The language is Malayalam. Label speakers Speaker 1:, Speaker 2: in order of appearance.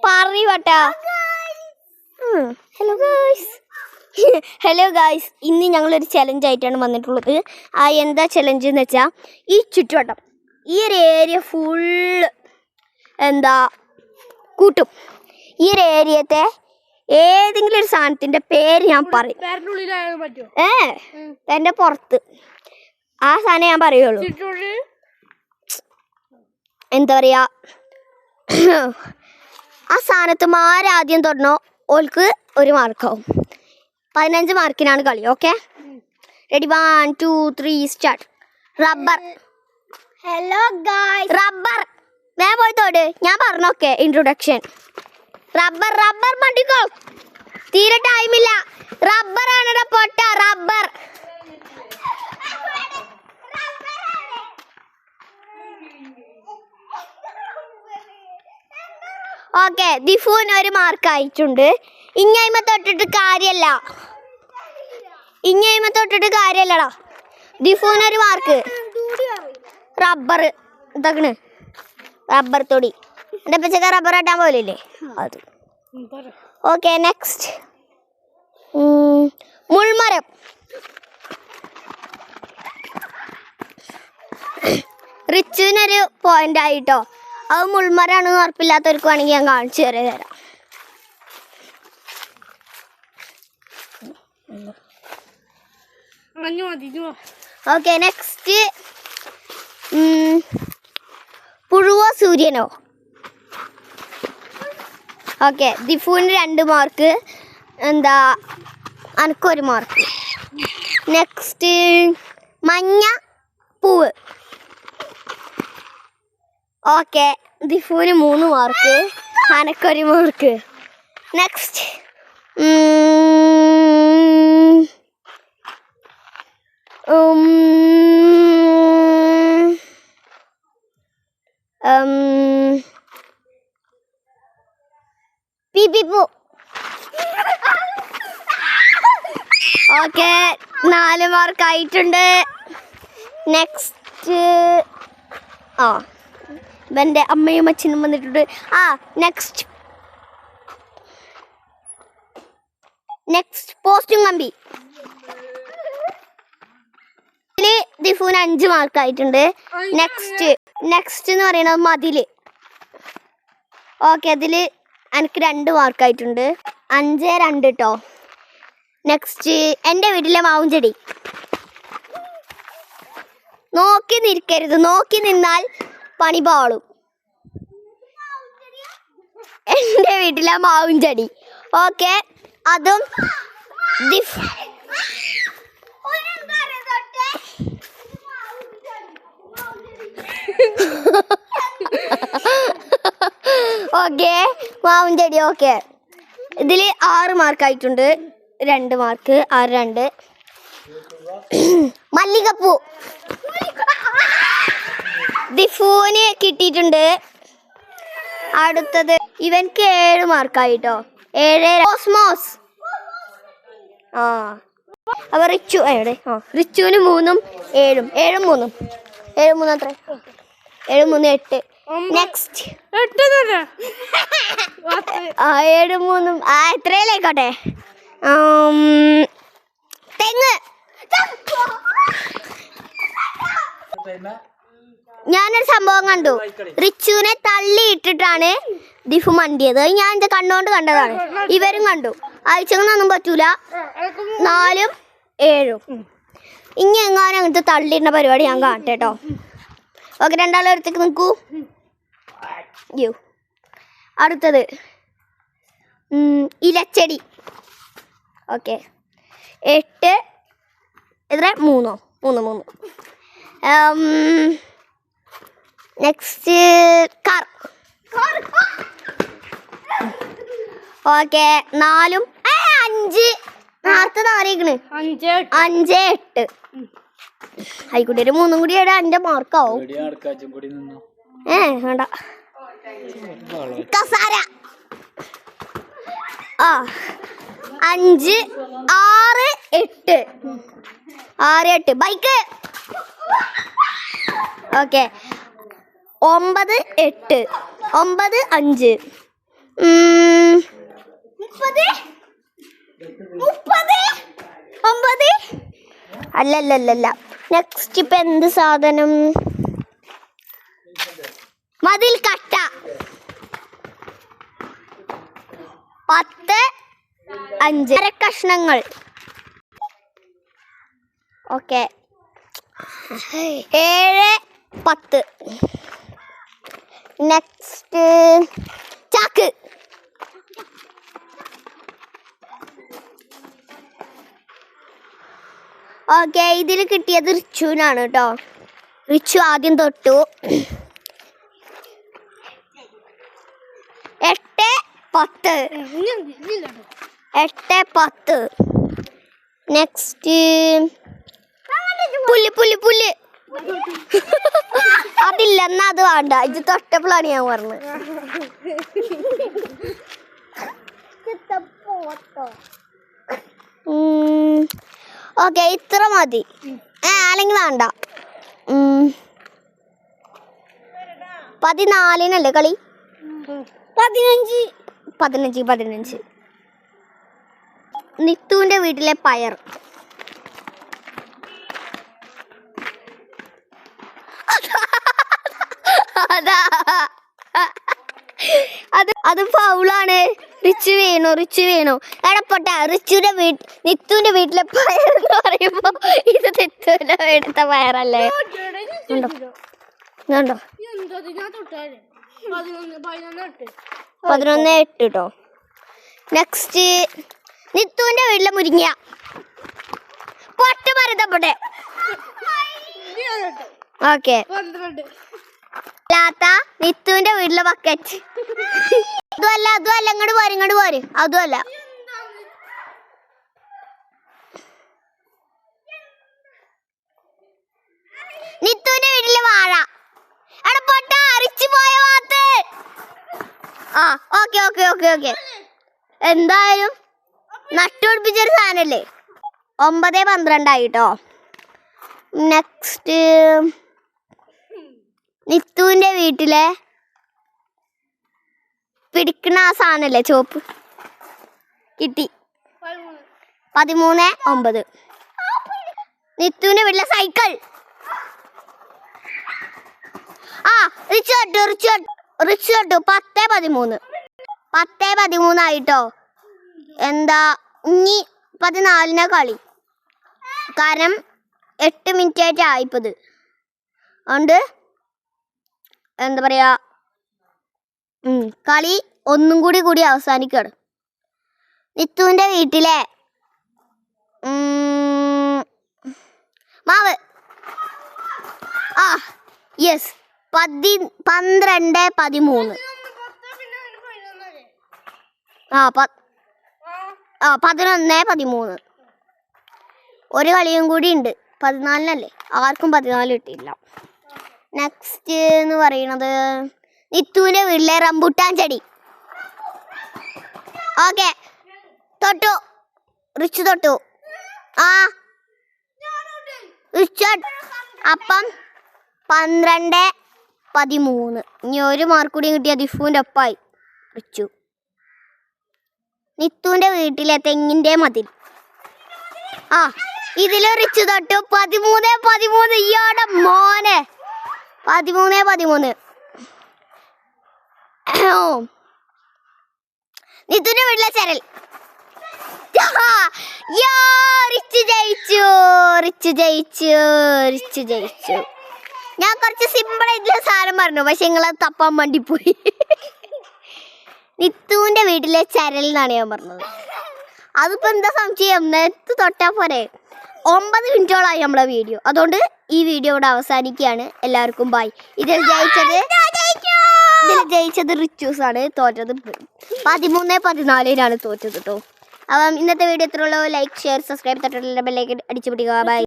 Speaker 1: പറയട്ടാ. Hello guys. ഹലോ ഗായ്സ്, ഇന്ന് ഞങ്ങളൊരു ചലഞ്ച് ആയിട്ടാണ് വന്നിട്ടുള്ളത്. എന്താ ചലഞ്ച് എന്ന് വെച്ചാൽ, ഈ ചുറ്റുവട്ടം ഈ ഒരു ഏരിയ ഫുള്ള് കൂട്ടും. ഈ ഒരു ഏരിയത്തെ ഏതെങ്കിലും ഒരു സാധനത്തിൻ്റെ പേര് ഞാൻ പറയും. എൻ്റെ പുറത്ത് ആ സാധനം ഞാൻ പറയുള്ളൂ. എന്താ പറയുക, ആ സ്ഥാനത്ത് ആരാദ്യം തൊടണോ ഓൾക്ക് 1 മാർക്കാവും. 15 മാർക്കിനാണ് കളി. Okay, ready? 1 2 3 start. Rubber. Hello guys. Rubber. ഞാൻ പോയി തൊട്. ഞാൻ പറഞ്ഞോക്കെ ഇൻട്രൊഡക്ഷൻ. റബ്ബർ. റബ്ബർ മണ്ടിക്കോ, തീരെ ടൈമില്ല. റബ്ബറാണ് പൊട്ട. റബ്ബർ. ഓക്കെ, ദിഫുവിന് 1 മാർക്ക് ആയിട്ടുണ്ട്. ഇങ്ങായ്മ തൊട്ടിട്ട് കാര്യല്ലടാ. ദിഫുവിന് 1 മാർക്ക്. റബ്ബർ ഇതാക്കണ്, റബ്ബർ തൊടി. എൻ്റെ പച്ചക്ക റബ്ബർ ആട്ടാൻ പോലില്ലേ അത്. Okay, next. മുൾമരം. റിച്ചുവിനൊരു പോയിന്റ് ആയിട്ടോ. അത് മുൾമരാണെന്ന് ഉറപ്പില്ലാത്തവർക്ക് വേണമെങ്കിൽ ഞാൻ കാണിച്ചു തരാം. Okay, next. പുഴുവോ സൂര്യനോ? ഓക്കെ, ദിഫുവിന് 2 മാർക്ക്. അനക്ക് 1 മാർക്ക്. നെക്സ്റ്റ്, മഞ്ഞ പൂവ്. ഓക്കെ, ദിഫുവിന് 3 മാർക്ക്. അനക്ക് 1 മാർക്ക്. നെക്സ്റ്റ്, പൂ. ഓക്കെ, 4 മാർക്ക് ആയിട്ടുണ്ട്. നെക്സ്റ്റ്, ഇവൻ്റെ അമ്മയും അച്ഛനും വന്നിട്ടുണ്ട്. നെക്സ്റ്റ് പോസ്റ്റും കമ്പി. ഇതില് ദിഫുവിന് 5 മാർക്ക് ആയിട്ടുണ്ട്. നെക്സ്റ്റ് എന്ന് പറയുന്നത് മതില്. ഓക്കെ, അതില് എനിക്ക് 2 മാർക്ക് ആയിട്ടുണ്ട്. 5 2 കേട്ടോ. നെക്സ്റ്റ്, എൻ്റെ വീട്ടിലെ മാവും ചെടി. നോക്കി നിൽക്കരുത്, നോക്കി നിന്നാൽ പണി പാളും. എൻ്റെ വീട്ടിലെ മാവും ചെടി. ഓക്കെ, അതും ഓക്കെ, മാവും ചെടി. ഓക്കെ, ഇതിൽ 6 മാർക്ക് ആയിട്ടുണ്ട്. 2 മാർക്ക്. 6 2. മല്ലികപ്പൂ. ദിഫുവിന് കിട്ടിയിട്ടുണ്ട്. അടുത്തത് ഇവൻക്ക് 7 മാർക്കായിട്ടോ. 7. കോസ്മോസ്. അപ്പൊ റിച്ചു എവിടെ? റിച്ചുവിന് 3 7 7 3 7 3 അത്ര 7 3 8. നെക്സ്റ്റ് 7 3 എത്രയിലേക്കോട്ടെ. തെങ്ങ്. ഞാനൊരു സംഭവം കണ്ടു. റിച്ചുവിനെ തള്ളിയിട്ടിട്ടാണ് ദിഫു മണ്ടിയത്. ഞാൻ എൻ്റെ കണ്ണുകൊണ്ട് കണ്ടതാണ്. ഇവരും കണ്ടു. അയച്ചൊന്നും പറ്റൂല. 4 7. ഇനി എങ്ങാനും അങ്ങനത്തെ തള്ളിയിടുന്ന പരിപാടി ഞാൻ കാണട്ടെ കേട്ടോ. ഓക്കെ, 2 ആളും അടുത്തേക്ക് നിൽക്കൂ. അടുത്തത് ഇലച്ചെടി. ഓക്കെ, 8 എത്ര 3 3 3. Next car. ഓക്കെ, 4 5 നേരത്തെ 4 5 8 ആയിക്കോട്ടെ. ഒരു 3 കൂടി ഇടാൻ എൻ്റെ മാർക്കാവും. വേണ്ട. കസാര. 5 6 8 6 8. ബൈക്ക്. ഓക്കെ, 9 8 9 5 അല്ലല്ലല്ല. നെക്സ്റ്റ് ഇപ്പൊ എന്ത് സാധനം? മതിൽ കട്ട 10, 5 കഷ്ണങ്ങൾ. ഓക്കെ 7, 10. നെക്സ്റ്റ് ചാക്ക്. ഓക്കെ ഇതിൽ കിട്ടിയത് റിച്ചുവിനാണ് കേട്ടോ. റിച്ചു ആദ്യം തൊട്ടു. 8, 10. 8, 10. നെക്സ്റ്റ് പുല്ല്. അതില്ല, എന്നാ അത് വേണ്ട. ഇത് തൊട്ടപ്പോഴാണ് ഞാൻ പറഞ്ഞത്. ഓക്കെ ഇത്ര മതി. അല്ലെങ്കിൽ വേണ്ട. 14 കളി. 15. നിത്തുവിന്റെ വീട്ടിലെ പയർ. അത് ഫൗളാണ്. റിച്ചു വീണു. എടപ്പെട്ട റിച്ചുവിന്റെ നിത്തുവിന്റെ വീട്ടിലെ പയർ എന്ന് പറയുമ്പോ ഇത് നിത്തുവിന്റെ എടുത്ത പയറല്ലേ? കണ്ടോ 11, 8 കേട്ടോ. നെക്സ്റ്റ് നിത്തുവിന്റെ വീട്ടിലെ മുരിങ്ങ. പൊട്ട് മരുതപ്പെട്ടെ. ഓക്കെ അല്ലാത്ത നിത്തുവിന്റെ വീട്ടിലെ ബക്കറ്റ്. അതുമല്ല ഇങ്ങോട്ട് പോര്. അതുമല്ല നിത്തുവിന്റെ വീട്ടിലെ വാഴ. എടപ്പൊട്ട അരിച്ചു പോയ ഭാഗത്ത്. ഓക്കെ എന്തായാലും നട്ടുപിടിപ്പിച്ചൊരു സാധനല്ലേ. 9, 12 ആയിട്ടോ. നെക്സ്റ്റ് നിത്തുവിന്റെ വീട്ടിലെ പിടിക്കണ ആ സാധനല്ലേ ചോപ്പ്. കിട്ടി 13, 9. നിത്തുവിന്റെ വീട്ടിലെ സൈക്കിൾ. റിച്ചു 10, 13. 10, 13 ആയിട്ടോ. എന്താ ഇനി 14 കളി. കാരണം 8 മിനിറ്റ് ആയിട്ട് ആയിപ്പത്. അതുകൊണ്ട് എന്താ പറയാ, കളി ഒന്നും കൂടി അവസാനിക്കാണ്. നിത്തുവിന്റെ വീട്ടിലെ മാവ്. യെസ് 12, 13. 11, 13. ഒരു കളിയും കൂടി ഉണ്ട്. 14 ആർക്കും 14 കിട്ടിയില്ല. നെക്സ്റ്റ് എന്ന് പറയുന്നത് നിത്തുവിന്റെ വീട്ടിലെ റംബുട്ടാൻ ചെടി. ഓക്കെ തൊട്ടു. റിച്ചു തൊട്ടു. അപ്പം 12, 13. ഇനി ഒരു മാർക്ക് കൂടി കിട്ടിയ ദിഫുവിന്റെ ഒപ്പായി. റിച്ചു നിത്തുവിന്റെ വീട്ടിലെ തെങ്ങിന്റെ മതിൽ. ഇതില് റിച്ചു തൊട്ടു. 13, 13. ഇയാടെ മോനെ 13, 13. നിത്തുവിന്റെ വീട്ടിലെ ചരൽ. റിച്ചു ജയിച്ചു. ഞാൻ കുറച്ച് സിമ്പിൾ ആയിട്ടുള്ള സാധനം പറഞ്ഞു, പക്ഷെ നിങ്ങളത് തപ്പാൻ വേണ്ടി പോയി. നിത്തുവിന്റെ വീട്ടിലെ ചരൽ എന്നാണ് ഞാൻ പറഞ്ഞത്. അതിപ്പോ എന്താ സംശയം? നേരത്തെ തൊട്ടാ പോരെ. 9 മിനിറ്റോളായി നമ്മളെ വീഡിയോ. അതുകൊണ്ട് ഈ വീഡിയോ ഇവിടെ അവസാനിക്കുകയാണ്. എല്ലാവർക്കും ബൈ. ഇതിൽ ജയിച്ചത് റിച്ചൂസ് ആണ്. തോറ്റത് 13, 14 തോറ്റത് കേട്ടോ. അപ്പം ഇന്നത്തെ വീഡിയോ എത്രയുള്ളൂ? ലൈക്ക്, ഷെയർ, സബ്സ്ക്രൈബ്, തൊട്ടുള്ള ബെല്ലൈക്കൺ അടിച്ചു പിടിക്കുക. ബൈ.